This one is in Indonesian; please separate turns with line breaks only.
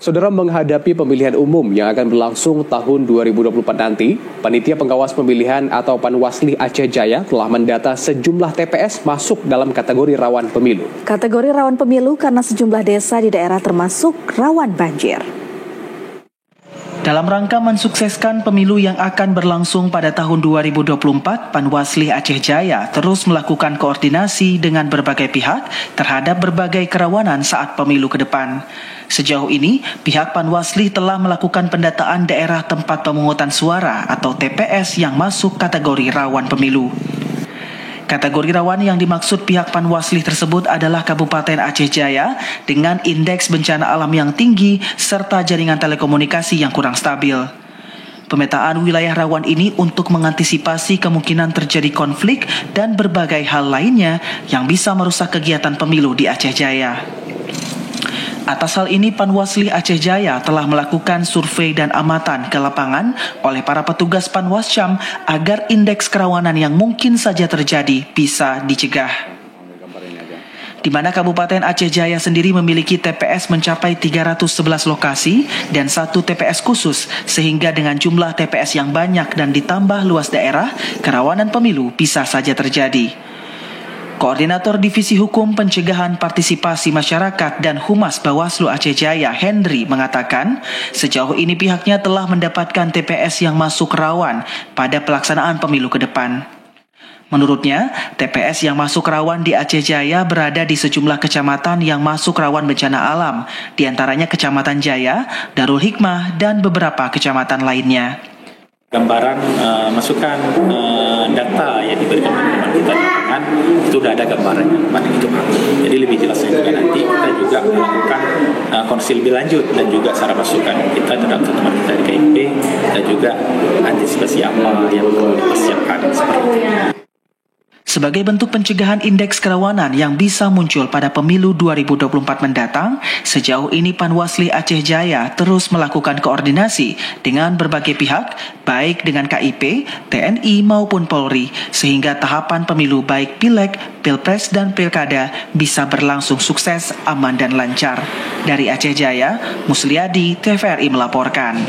Saudara, menghadapi pemilihan umum yang akan berlangsung tahun 2024 nanti, Panitia Pengawas Pemilihan atau Panwasli Aceh Jaya telah mendata sejumlah TPS masuk dalam kategori rawan pemilu.
Kategori rawan pemilu karena sejumlah desa di daerah termasuk rawan banjir.
Dalam rangka mensukseskan pemilu yang akan berlangsung pada tahun 2024, Panwasli Aceh Jaya terus melakukan koordinasi dengan berbagai pihak terhadap berbagai kerawanan saat pemilu ke depan. Sejauh ini, pihak Panwasli telah melakukan pendataan daerah tempat pemungutan suara atau TPS yang masuk kategori rawan pemilu. Kategori rawan yang dimaksud pihak Panwasli tersebut adalah Kabupaten Aceh Jaya dengan indeks bencana alam yang tinggi serta jaringan telekomunikasi yang kurang stabil. Pemetaan wilayah rawan ini untuk mengantisipasi kemungkinan terjadi konflik dan berbagai hal lainnya yang bisa merusak kegiatan pemilu di Aceh Jaya. Atas hal ini, Panwasli Aceh Jaya telah melakukan survei dan amatan ke lapangan oleh para petugas Panwascam agar indeks kerawanan yang mungkin saja terjadi bisa dicegah. Di mana Kabupaten Aceh Jaya sendiri memiliki TPS mencapai 311 lokasi dan 1 TPS khusus, sehingga dengan jumlah TPS yang banyak dan ditambah luas daerah, kerawanan pemilu bisa saja terjadi. Koordinator Divisi Hukum Pencegahan Partisipasi Masyarakat dan Humas Bawaslu Aceh Jaya, Henry, mengatakan sejauh ini pihaknya telah mendapatkan TPS yang masuk rawan pada pelaksanaan pemilu ke depan. Menurutnya, TPS yang masuk rawan di Aceh Jaya berada di sejumlah kecamatan yang masuk rawan bencana alam, diantaranya Kecamatan Jaya, Darul Hikmah, dan beberapa kecamatan lainnya.
Gambaran masukan data yang diberikan teman-teman kita di lapangan itu sudah ada gambarannya pada itu. Jadi lebih jelasnya juga nanti kita juga melakukan konsil lebih lanjut dan juga saran masukan kita terhadap teman kita di KIP dan juga antisipasi apa yang perlu dipersiapkan seperti itu.
Sebagai bentuk pencegahan indeks kerawanan yang bisa muncul pada pemilu 2024 mendatang, sejauh ini Panwasli Aceh Jaya terus melakukan koordinasi dengan berbagai pihak, baik dengan KIP, TNI maupun Polri, sehingga tahapan pemilu baik Pileg, Pilpres, dan Pilkada bisa berlangsung sukses, aman, dan lancar. Dari Aceh Jaya, Musliadi, TVRI melaporkan.